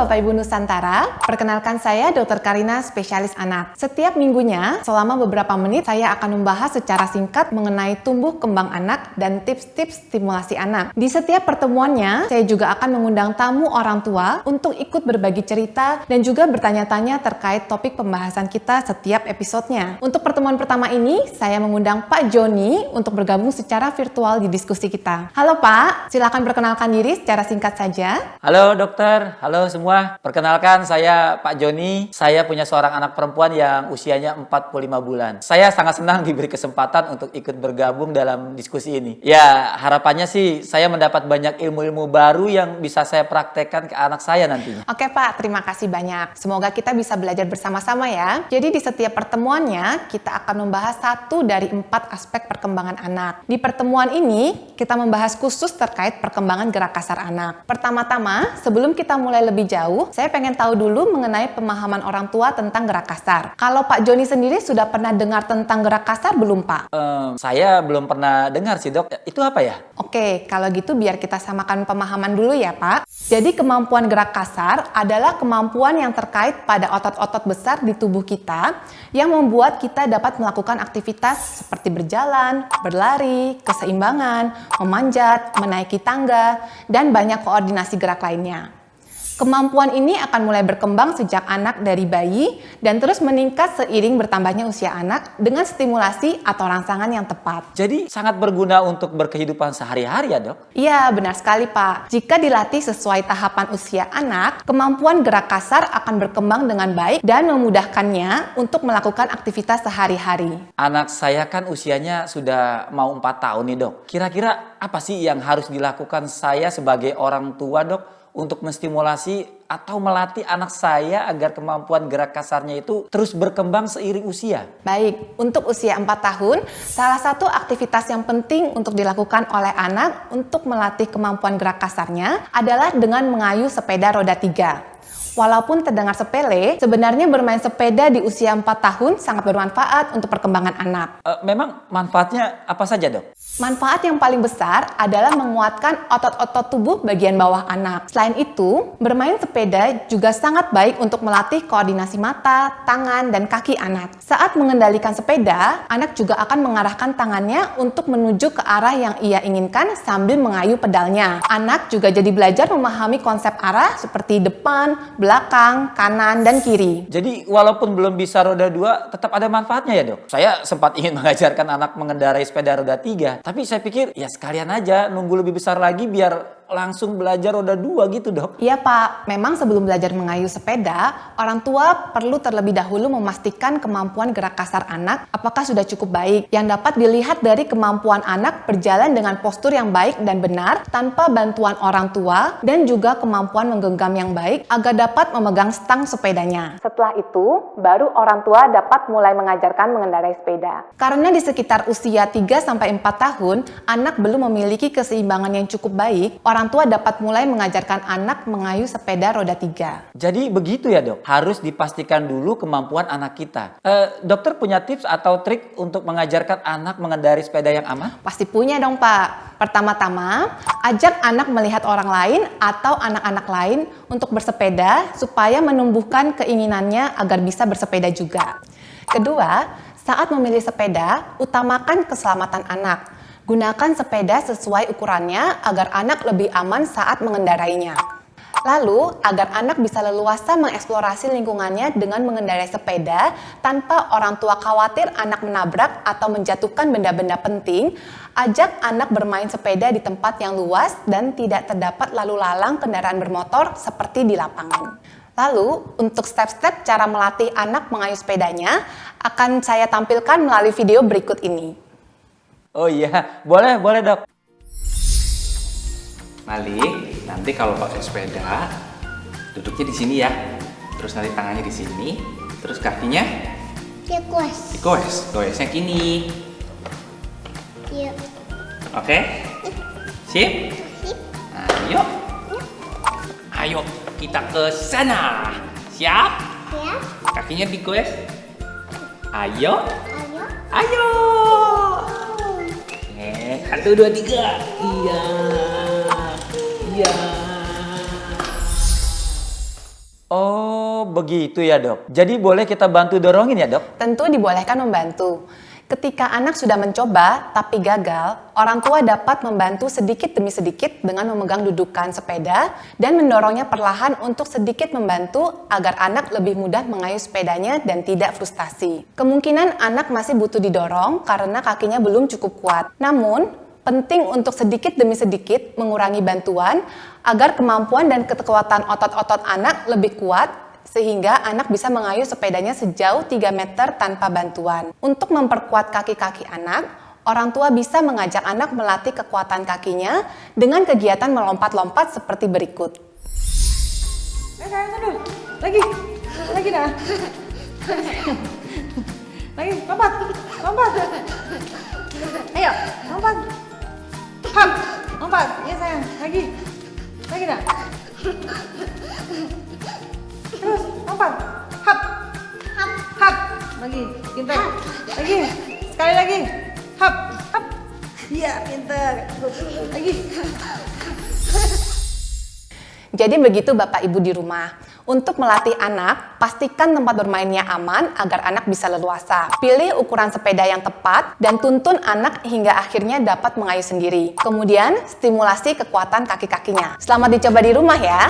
Bapak Ibu Nusantara, perkenalkan saya Dr. Karina, spesialis anak. Setiap minggunya, selama beberapa menit, saya akan membahas secara singkat mengenai tumbuh kembang anak dan tips-tips stimulasi anak. Di setiap pertemuannya, saya juga akan mengundang tamu orang tua untuk ikut berbagi cerita dan juga bertanya-tanya terkait topik pembahasan kita setiap episodenya. Untuk pertemuan pertama ini, saya mengundang Pak Joni untuk bergabung secara virtual di diskusi kita. Halo Pak, silakan perkenalkan diri secara singkat saja. Halo dokter, halo semua. Perkenalkan saya Pak Joni. Saya punya seorang anak perempuan yang usianya 45 bulan. Saya sangat senang diberi kesempatan untuk ikut bergabung dalam diskusi ini. Ya, harapannya sih saya mendapat banyak ilmu-ilmu baru yang bisa saya praktekkan ke anak saya nantinya. Oke Pak, terima kasih banyak. Semoga kita bisa belajar bersama-sama ya. Jadi di setiap pertemuannya, kita akan membahas 1 dari 4 aspek perkembangan anak. Di pertemuan ini, kita membahas khusus terkait perkembangan gerak kasar anak. Pertama-tama, sebelum kita mulai lebih jauh, saya pengen tahu dulu mengenai pemahaman orang tua tentang gerak kasar. Kalau Pak Joni sendiri sudah pernah dengar tentang gerak kasar belum Pak? Saya belum pernah dengar sih dok. Itu apa ya? Oke, kalau gitu biar kita samakan pemahaman dulu ya Pak. Jadi kemampuan gerak kasar adalah kemampuan yang terkait pada otot-otot besar di tubuh kita yang membuat kita dapat melakukan aktivitas seperti berjalan, berlari, keseimbangan, memanjat, menaiki tangga, dan banyak koordinasi gerak lainnya. Kemampuan ini akan mulai berkembang sejak anak dari bayi dan terus meningkat seiring bertambahnya usia anak dengan stimulasi atau rangsangan yang tepat. Jadi sangat berguna untuk berkehidupan sehari-hari ya dok? Iya, benar sekali Pak. Jika dilatih sesuai tahapan usia anak, kemampuan gerak kasar akan berkembang dengan baik dan memudahkannya untuk melakukan aktivitas sehari-hari. Anak saya kan usianya sudah mau 4 tahun nih dok. Kira-kira apa sih yang harus dilakukan saya sebagai orang tua dok untuk menstimulasi atau melatih anak saya agar kemampuan gerak kasarnya itu terus berkembang seiring usia? Baik, untuk usia 4 tahun, salah satu aktivitas yang penting untuk dilakukan oleh anak untuk melatih kemampuan gerak kasarnya adalah dengan mengayuh sepeda roda 3. Walaupun terdengar sepele, sebenarnya bermain sepeda di usia 4 tahun sangat bermanfaat untuk perkembangan anak. Memang manfaatnya apa saja dok? Manfaat yang paling besar adalah menguatkan otot-otot tubuh bagian bawah anak. Selain itu, bermain sepeda juga sangat baik untuk melatih koordinasi mata, tangan, dan kaki anak. Saat mengendalikan sepeda, anak juga akan mengarahkan tangannya untuk menuju ke arah yang ia inginkan sambil mengayuh pedalnya. Anak juga jadi belajar memahami konsep arah seperti depan, belakang, kanan, dan kiri. Jadi walaupun belum bisa roda 2, tetap ada manfaatnya ya dok? Saya sempat ingin mengajarkan anak mengendarai sepeda roda 3. Tapi saya pikir ya sekalian aja nunggu lebih besar lagi biar langsung belajar roda 2 gitu dok. Iya Pak, memang sebelum belajar mengayuh sepeda, orang tua perlu terlebih dahulu memastikan kemampuan gerak kasar anak apakah sudah cukup baik. Yang dapat dilihat dari kemampuan anak berjalan dengan postur yang baik dan benar tanpa bantuan orang tua dan juga kemampuan menggenggam yang baik agar dapat memegang stang sepedanya. Setelah itu, baru orang tua dapat mulai mengajarkan mengendarai sepeda. Karena di sekitar usia 3-4 tahun, anak belum memiliki keseimbangan yang cukup baik, orang tua dapat mulai mengajarkan anak mengayuh sepeda roda 3. Jadi begitu ya dok? Harus dipastikan dulu kemampuan anak kita. Dokter punya tips atau trik untuk mengajarkan anak mengendarai sepeda yang aman? Pasti punya dong Pak. Pertama-tama, ajak anak melihat orang lain atau anak-anak lain untuk bersepeda supaya menumbuhkan keinginannya agar bisa bersepeda juga. Kedua, saat memilih sepeda, utamakan keselamatan anak. Gunakan sepeda sesuai ukurannya agar anak lebih aman saat mengendarainya. Lalu, agar anak bisa leluasa mengeksplorasi lingkungannya dengan mengendarai sepeda tanpa orang tua khawatir anak menabrak atau menjatuhkan benda-benda penting, ajak anak bermain sepeda di tempat yang luas dan tidak terdapat lalu lalang kendaraan bermotor seperti di lapangan. Lalu, untuk step-step cara melatih anak mengayuh sepedanya, akan saya tampilkan melalui video berikut ini. Oh iya, boleh dok. Malik, nanti kalau pakai sepeda, duduknya di sini ya. Terus nanti tangannya di sini, terus kakinya goesnya gini. Iya. Oke? Sip? Ayo. Ayo, kita ke sana. Siap? Ya. Kakinya digoes. Ayo. Ayo. Ayo. 1, 2, 3. Iya. Oh, begitu ya, Dok. Jadi boleh kita bantu dorongin ya, Dok? Tentu dibolehkan membantu. Ketika anak sudah mencoba tapi gagal, orang tua dapat membantu sedikit demi sedikit dengan memegang dudukan sepeda dan mendorongnya perlahan untuk sedikit membantu agar anak lebih mudah mengayuh sepedanya dan tidak frustasi. Kemungkinan anak masih butuh didorong karena kakinya belum cukup kuat. Namun, penting untuk sedikit demi sedikit mengurangi bantuan agar kemampuan dan kekuatan otot-otot anak lebih kuat sehingga anak bisa mengayuh sepedanya sejauh 3 meter tanpa bantuan. Untuk memperkuat kaki-kaki anak, orang tua bisa mengajak anak melatih kekuatan kakinya dengan kegiatan melompat-lompat seperti berikut. Sayang, aduh. Lagi dah. Lagi, lompat. Ayo, lompat. Hap, lompat. Iya sayang, lagi dah. Terus, lompat. Hap. Lagi, pintar. Lagi, sekali lagi. Hap. Iya, pintar. Lagi. Jadi begitu Bapak Ibu di rumah. Untuk melatih anak, pastikan tempat bermainnya aman agar anak bisa leluasa. Pilih ukuran sepeda yang tepat dan tuntun anak hingga akhirnya dapat mengayuh sendiri. Kemudian, stimulasi kekuatan kaki-kakinya. Selamat dicoba di rumah ya.